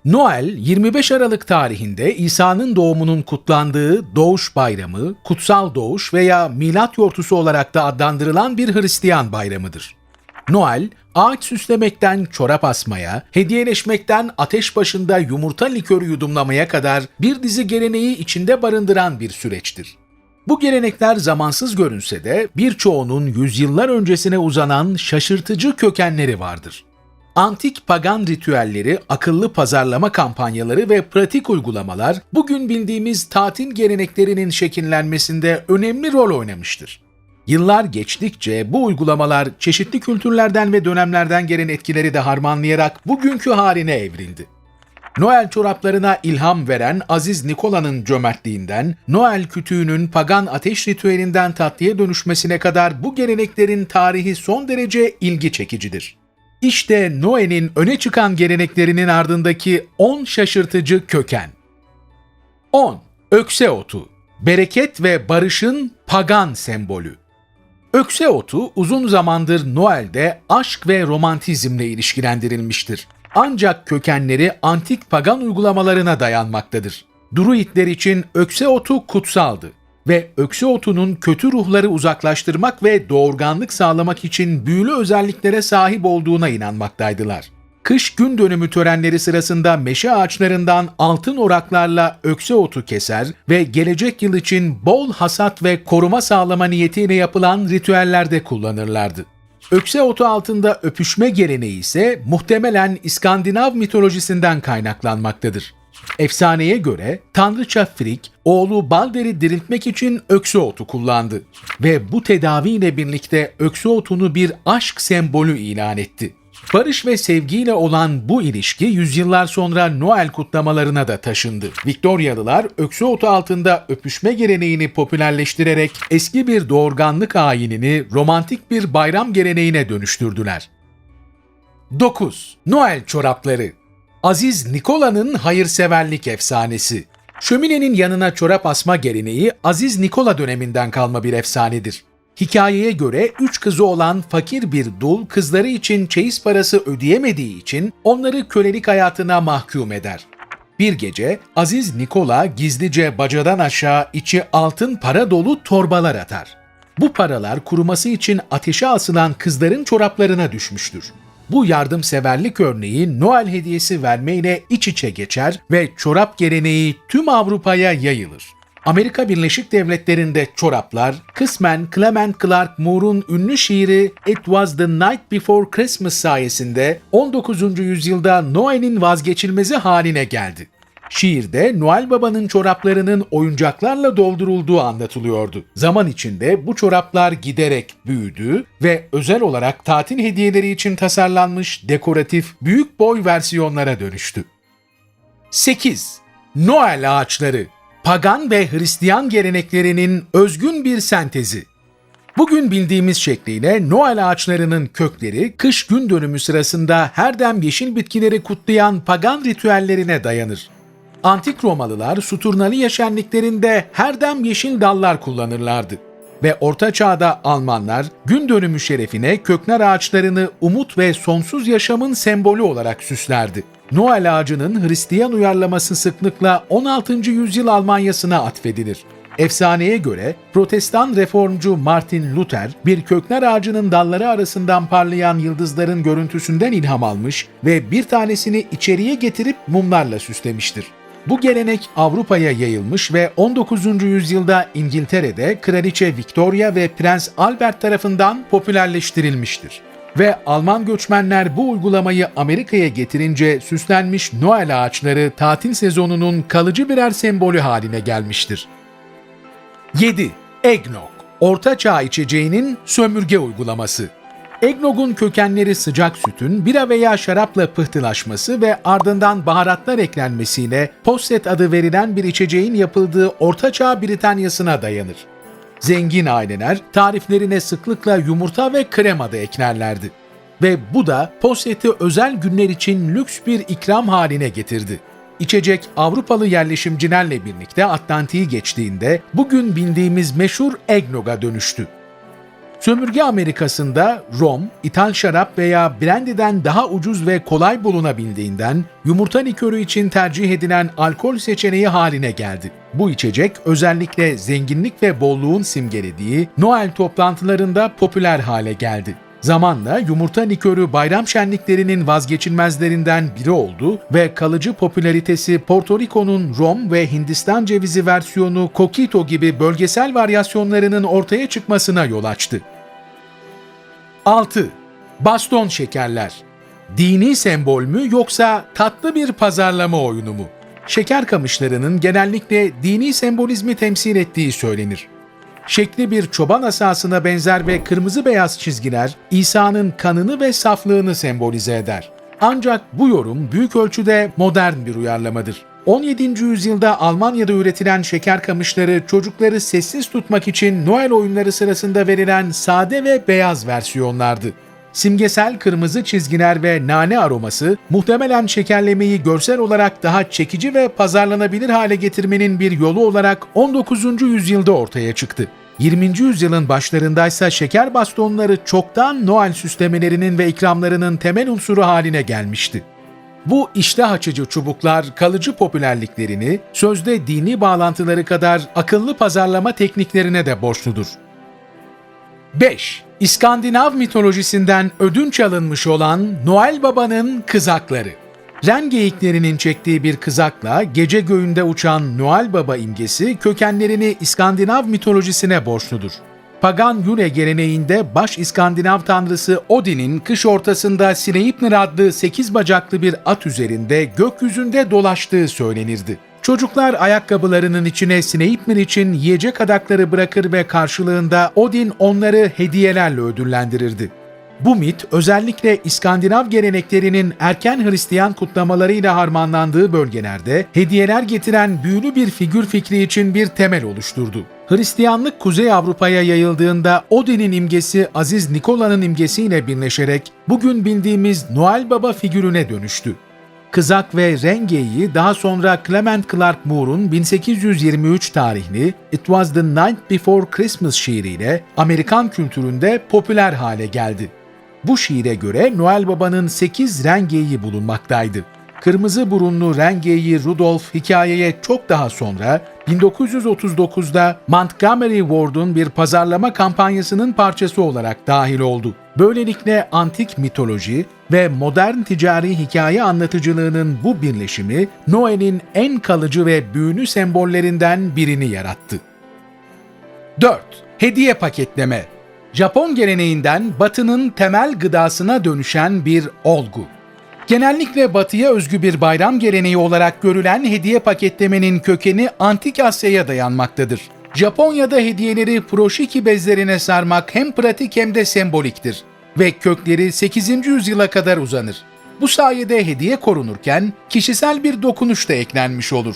Noel, 25 Aralık tarihinde İsa'nın doğumunun kutlandığı Doğuş Bayramı, Kutsal Doğuş veya Milat Yortusu olarak da adlandırılan bir Hristiyan bayramıdır. Noel, ağaç süslemekten çorap asmaya, hediyeleşmekten ateş başında yumurta likörü yudumlamaya kadar bir dizi geleneği içinde barındıran bir süreçtir. Bu gelenekler zamansız görünse de birçoğunun yüzyıllar öncesine uzanan şaşırtıcı kökenleri vardır. Antik pagan ritüelleri, akıllı pazarlama kampanyaları ve pratik uygulamalar bugün bildiğimiz tatil geleneklerinin şekillenmesinde önemli rol oynamıştır. Yıllar geçtikçe bu uygulamalar çeşitli kültürlerden ve dönemlerden gelen etkileri de harmanlayarak bugünkü haline evrildi. Noel çoraplarına ilham veren Aziz Nikola'nın cömertliğinden, Noel kütüğünün pagan ateş ritüelinden tatlıya dönüşmesine kadar bu geleneklerin tarihi son derece ilgi çekicidir. İşte Noel'in öne çıkan geleneklerinin ardındaki 10 şaşırtıcı köken. 10. Ökse otu. Bereket ve barışın pagan sembolü. Ökse otu uzun zamandır Noel'de aşk ve romantizmle ilişkilendirilmiştir. Ancak kökenleri antik pagan uygulamalarına dayanmaktadır. Druidler için ökse otu kutsaldı ve ökse otunun kötü ruhları uzaklaştırmak ve doğurganlık sağlamak için büyülü özelliklere sahip olduğuna inanmaktaydılar. Kış gün dönümü törenleri sırasında meşe ağaçlarından altın oraklarla ökse otu keser ve gelecek yıl için bol hasat ve koruma sağlama niyetiyle yapılan ritüellerde kullanırlardı. Ökse otu altında öpüşme geleneği ise muhtemelen İskandinav mitolojisinden kaynaklanmaktadır. Efsaneye göre tanrıça Frigg, oğlu Balder'i diriltmek için ökse otu kullandı ve bu tedaviyle birlikte ökse otunu bir aşk sembolü ilan etti. Barış ve sevgiyle olan bu ilişki yüzyıllar sonra Noel kutlamalarına da taşındı. Viktoryalılar ökse otu altında öpüşme geleneğini popülerleştirerek eski bir doğurganlık ayinini romantik bir bayram geleneğine dönüştürdüler. 9. Noel çorapları. Aziz Nikola'nın hayırseverlik efsanesi. Şöminenin yanına çorap asma geleneği Aziz Nikola döneminden kalma bir efsanedir. Hikayeye göre 3 kızı olan fakir bir dul kızları için çeyiz parası ödeyemediği için onları kölelik hayatına mahkum eder. Bir gece Aziz Nikola gizlice bacadan aşağı içi altın para dolu torbalar atar. Bu paralar kuruması için ateşe asılan kızların çoraplarına düşmüştür. Bu yardımseverlik örneği Noel hediyesi vermeyle iç içe geçer ve çorap geleneği tüm Avrupa'ya yayılır. Amerika Birleşik Devletleri'nde çoraplar, kısmen Clement Clark Moore'un ünlü şiiri It Was the Night Before Christmas sayesinde 19. yüzyılda Noel'in vazgeçilmezi haline geldi. Şiirde Noel Baba'nın çoraplarının oyuncaklarla doldurulduğu anlatılıyordu. Zaman içinde bu çoraplar giderek büyüdü ve özel olarak tatil hediyeleri için tasarlanmış dekoratif büyük boy versiyonlara dönüştü. 8. Noel ağaçları. Pagan ve Hristiyan geleneklerinin özgün bir sentezi. Bugün bildiğimiz şekliyle Noel ağaçlarının kökleri kış gün dönümü sırasında herdem yeşil bitkileri kutlayan pagan ritüellerine dayanır. Antik Romalılar Saturnalya şenliklerinde herdem yeşil dallar kullanırlardı ve Orta Çağ'da Almanlar gün dönümü şerefine köknar ağaçlarını umut ve sonsuz yaşamın sembolü olarak süslerdi. Noel ağacının Hristiyan uyarlaması sıklıkla 16. yüzyıl Almanyasına atfedilir. Efsaneye göre Protestan reformcu Martin Luther bir köknar ağacının dalları arasından parlayan yıldızların görüntüsünden ilham almış ve bir tanesini içeriye getirip mumlarla süslemiştir. Bu gelenek Avrupa'ya yayılmış ve 19. yüzyılda İngiltere'de Kraliçe Victoria ve Prens Albert tarafından popülerleştirilmiştir. Ve Alman göçmenler bu uygulamayı Amerika'ya getirince süslenmiş Noel ağaçları tatil sezonunun kalıcı birer sembolü haline gelmiştir. 7. Eggnog. Orta Çağ içeceğinin sömürge uygulaması. Eggnog'un kökenleri sıcak sütün bira veya şarapla pıhtılaşması ve ardından baharatlar eklenmesiyle posset adı verilen bir içeceğin yapıldığı Orta Çağ Britanyası'na dayanır. Zengin aileler tariflerine sıklıkla yumurta ve krema da eklerlerdi. Ve bu da posseti özel günler için lüks bir ikram haline getirdi. İçecek Avrupalı yerleşimcilerle birlikte Atlantik'i geçtiğinde bugün bildiğimiz meşhur Eggnog'a dönüştü. Sömürge Amerika'sında rom, ithal şarap veya brandy'den daha ucuz ve kolay bulunabildiğinden yumurta likörü için tercih edilen alkol seçeneği haline geldi. Bu içecek özellikle zenginlik ve bolluğun simgelediği Noel toplantılarında popüler hale geldi. Zamanla yumurta likörü bayram şenliklerinin vazgeçilmezlerinden biri oldu ve kalıcı popülaritesi Porto Rico'nun rom ve Hindistan cevizi versiyonu Coquito gibi bölgesel varyasyonlarının ortaya çıkmasına yol açtı. 6. Baston şekerler. Dini sembol mü yoksa tatlı bir pazarlama oyunu mu? Şeker kamışlarının genellikle dini sembolizmi temsil ettiği söylenir. Şekli bir çoban asasına benzer ve kırmızı beyaz çizgiler İsa'nın kanını ve saflığını sembolize eder. Ancak bu yorum büyük ölçüde modern bir uyarlamadır. 17. yüzyılda Almanya'da üretilen şeker kamışları çocukları sessiz tutmak için Noel oyunları sırasında verilen sade ve beyaz versiyonlardı. Simgesel kırmızı çizgiler ve nane aroması muhtemelen şekerlemeyi görsel olarak daha çekici ve pazarlanabilir hale getirmenin bir yolu olarak 19. yüzyılda ortaya çıktı. 20. yüzyılın başlarındaysa şeker bastonları çoktan Noel süslemelerinin ve ikramlarının temel unsuru haline gelmişti. Bu iştah açıcı çubuklar kalıcı popülerliklerini sözde dini bağlantıları kadar akıllı pazarlama tekniklerine de borçludur. 5. İskandinav mitolojisinden ödünç alınmış olan Noel Baba'nın kızakları. Ren geyiklerinin çektiği bir kızakla gece göğünde uçan Noel Baba imgesi kökenlerini İskandinav mitolojisine borçludur. Pagan Yule geleneğinde baş İskandinav tanrısı Odin'in kış ortasında Sleipnir adlı 8 bacaklı bir at üzerinde gökyüzünde dolaştığı söylenirdi. Çocuklar ayakkabılarının içine Sleipnir için yiyecek adakları bırakır ve karşılığında Odin onları hediyelerle ödüllendirirdi. Bu mit özellikle İskandinav geleneklerinin erken Hristiyan kutlamalarıyla harmanlandığı bölgelerde hediyeler getiren büyülü bir figür fikri için bir temel oluşturdu. Hristiyanlık Kuzey Avrupa'ya yayıldığında Odin'in imgesi Aziz Nikola'nın imgesiyle birleşerek bugün bildiğimiz Noel Baba figürüne dönüştü. Kızak ve rengeyi daha sonra Clement Clark Moore'un 1823 tarihli It Was the Night Before Christmas şiiriyle Amerikan kültüründe popüler hale geldi. Bu şiire göre Noel Baba'nın 8 rengeyi bulunmaktaydı. Kırmızı burunlu rengeyi Rudolph hikayeye çok daha sonra 1939'da Montgomery Ward'un bir pazarlama kampanyasının parçası olarak dahil oldu. Böylelikle antik mitoloji ve modern ticari hikaye anlatıcılığının bu birleşimi Noel'in en kalıcı ve büyülü sembollerinden birini yarattı. 4. Hediye paketleme. Japon geleneğinden Batı'nın temel gıdasına dönüşen bir olgu. Genellikle Batı'ya özgü bir bayram geleneği olarak görülen hediye paketlemenin kökeni Antik Asya'ya dayanmaktadır. Japonya'da hediyeleri furoshiki bezlerine sarmak hem pratik hem de semboliktir ve kökleri 8. yüzyıla kadar uzanır. Bu sayede hediye korunurken kişisel bir dokunuş da eklenmiş olur.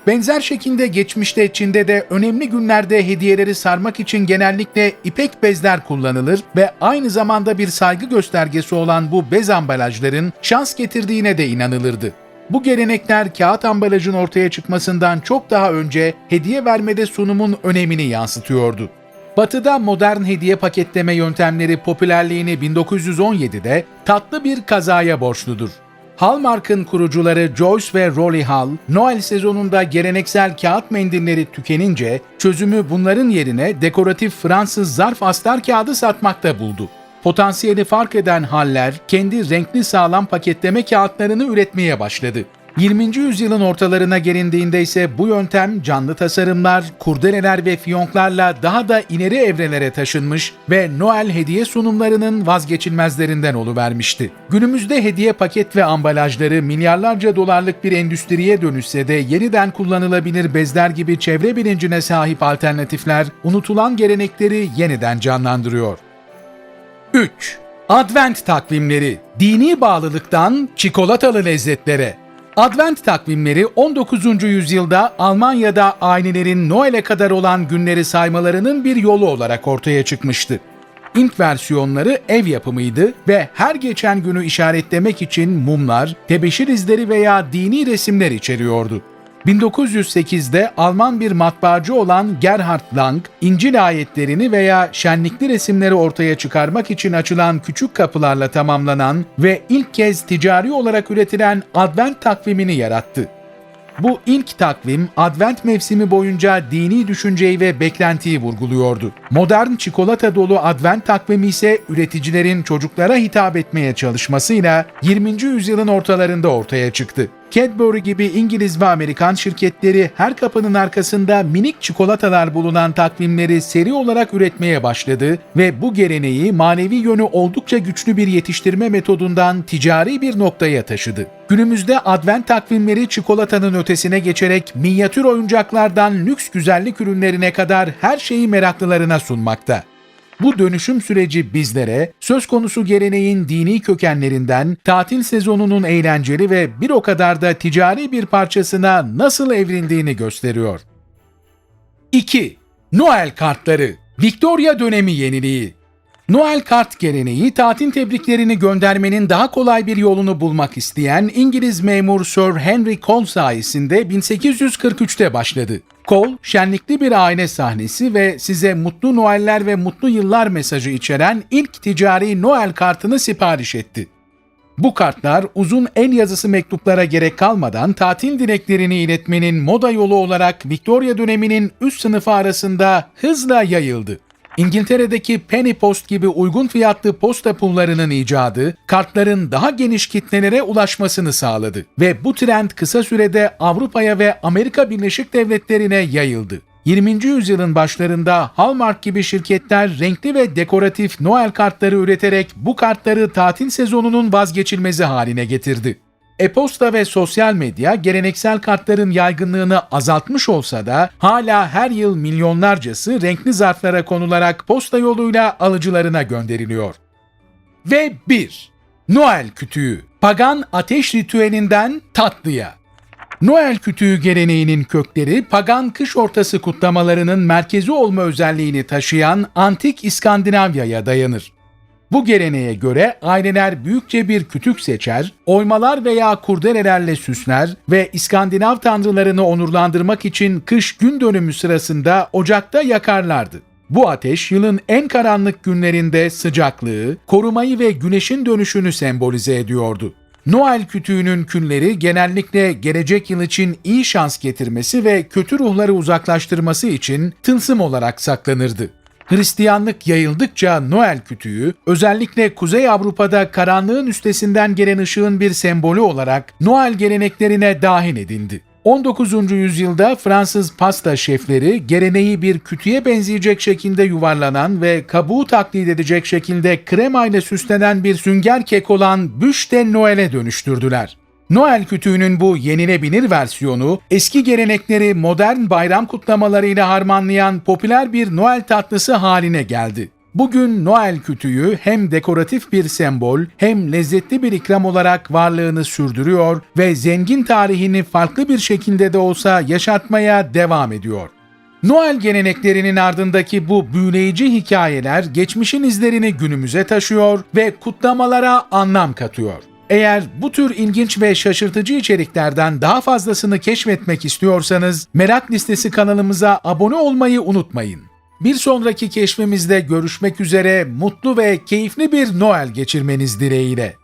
Benzer şekilde geçmişte Çin'de de önemli günlerde hediyeleri sarmak için genellikle ipek bezler kullanılır ve aynı zamanda bir saygı göstergesi olan bu bez ambalajların şans getirdiğine de inanılırdı. Bu gelenekler kağıt ambalajın ortaya çıkmasından çok daha önce hediye vermede sunumun önemini yansıtıyordu. Batı'da modern hediye paketleme yöntemleri popülerliğini 1917'de tatlı bir kazaya borçludur. Hallmark'ın kurucuları Joyce ve Rolly Hall, Noel sezonunda geleneksel kağıt mendilleri tükenince çözümü bunların yerine dekoratif Fransız zarf astar kağıdı satmakta buldu. Potansiyeli fark eden Haller, kendi renkli sağlam paketleme kağıtlarını üretmeye başladı. 20. yüzyılın ortalarına gelindiğinde ise bu yöntem canlı tasarımlar, kurdeleler ve fiyonklarla daha da ileri evrelere taşınmış ve Noel hediye sunumlarının vazgeçilmezlerinden oluvermişti. Günümüzde hediye paket ve ambalajları milyarlarca dolarlık bir endüstriye dönüşse de yeniden kullanılabilir bezler gibi çevre bilincine sahip alternatifler unutulan gelenekleri yeniden canlandırıyor. 3. Advent takvimleri, dini bağlılıktan çikolatalı lezzetlere. Advent takvimleri 19. yüzyılda Almanya'da ailelerin Noel'e kadar olan günleri saymalarının bir yolu olarak ortaya çıkmıştı. İlk versiyonları ev yapımıydı ve her geçen günü işaretlemek için mumlar, tebeşir izleri veya dini resimler içeriyordu. 1908'de Alman bir matbaacı olan Gerhard Lang, İncil ayetlerini veya şenlikli resimleri ortaya çıkarmak için açılan küçük kapılarla tamamlanan ve ilk kez ticari olarak üretilen Advent takvimini yarattı. Bu ilk takvim, Advent mevsimi boyunca dini düşünceyi ve beklentiyi vurguluyordu. Modern çikolata dolu Advent takvimi ise üreticilerin çocuklara hitap etmeye çalışmasıyla 20. yüzyılın ortalarında ortaya çıktı. Cadbury gibi İngiliz ve Amerikan şirketleri her kapının arkasında minik çikolatalar bulunan takvimleri seri olarak üretmeye başladı ve bu geleneği manevi yönü oldukça güçlü bir yetiştirme metodundan ticari bir noktaya taşıdı. Günümüzde Advent takvimleri çikolatanın ötesine geçerek minyatür oyuncaklardan lüks güzellik ürünlerine kadar her şeyi meraklılarına sunmakta. Bu dönüşüm süreci bizlere söz konusu geleneğin dini kökenlerinden tatil sezonunun eğlenceli ve bir o kadar da ticari bir parçasına nasıl evrildiğini gösteriyor. 2. Noel kartları. Victoria dönemi yeniliği. Noel kart geleneği, tatil tebriklerini göndermenin daha kolay bir yolunu bulmak isteyen İngiliz memur Sir Henry Cole sayesinde 1843'te başladı. Cole, şenlikli bir aile sahnesi ve size mutlu Noeller ve mutlu yıllar mesajı içeren ilk ticari Noel kartını sipariş etti. Bu kartlar uzun el yazısı mektuplara gerek kalmadan tatil dileklerini iletmenin moda yolu olarak Victoria döneminin üst sınıfı arasında hızla yayıldı. İngiltere'deki penny post gibi uygun fiyatlı posta pullarının icadı, kartların daha geniş kitlelere ulaşmasını sağladı ve bu trend kısa sürede Avrupa'ya ve Amerika Birleşik Devletleri'ne yayıldı. 20. yüzyılın başlarında Hallmark gibi şirketler renkli ve dekoratif Noel kartları üreterek bu kartları tatil sezonunun vazgeçilmezi haline getirdi. E-posta ve sosyal medya geleneksel kartların yaygınlığını azaltmış olsa da hala her yıl milyonlarcası renkli zarflara konularak posta yoluyla alıcılarına gönderiliyor. Ve 1. Noel kütüğü. Pagan ateş ritüelinden tatlıya. Noel kütüğü geleneğinin kökleri pagan kış ortası kutlamalarının merkezi olma özelliğini taşıyan antik İskandinavya'ya dayanır. Bu geleneğe göre aileler büyükçe bir kütük seçer, oymalar veya kurdelelerle süsler ve İskandinav tanrılarını onurlandırmak için kış gün dönümü sırasında ocakta yakarlardı. Bu ateş yılın en karanlık günlerinde sıcaklığı, korumayı ve güneşin dönüşünü sembolize ediyordu. Noel kütüğünün külleri genellikle gelecek yıl için iyi şans getirmesi ve kötü ruhları uzaklaştırması için tılsım olarak saklanırdı. Hristiyanlık yayıldıkça Noel kütüğü, özellikle Kuzey Avrupa'da karanlığın üstesinden gelen ışığın bir sembolü olarak Noel geleneklerine dahil edildi. 19. yüzyılda Fransız pasta şefleri geleneği bir kütüğe benzeyecek şekilde yuvarlanan ve kabuğu taklit edecek şekilde kremayla süslenen bir sünger kek olan bûche de Noël'e dönüştürdüler. Noel kütüğünün bu yenilebilir versiyonu, eski gelenekleri modern bayram kutlamalarıyla harmanlayan popüler bir Noel tatlısı haline geldi. Bugün Noel kütüğü hem dekoratif bir sembol hem lezzetli bir ikram olarak varlığını sürdürüyor ve zengin tarihini farklı bir şekilde de olsa yaşatmaya devam ediyor. Noel geleneklerinin ardındaki bu büyüleyici hikayeler geçmişin izlerini günümüze taşıyor ve kutlamalara anlam katıyor. Eğer bu tür ilginç ve şaşırtıcı içeriklerden daha fazlasını keşfetmek istiyorsanız Merak Listesi kanalımıza abone olmayı unutmayın. Bir sonraki keşfimizde görüşmek üzere, mutlu ve keyifli bir Noel geçirmeniz dileğiyle.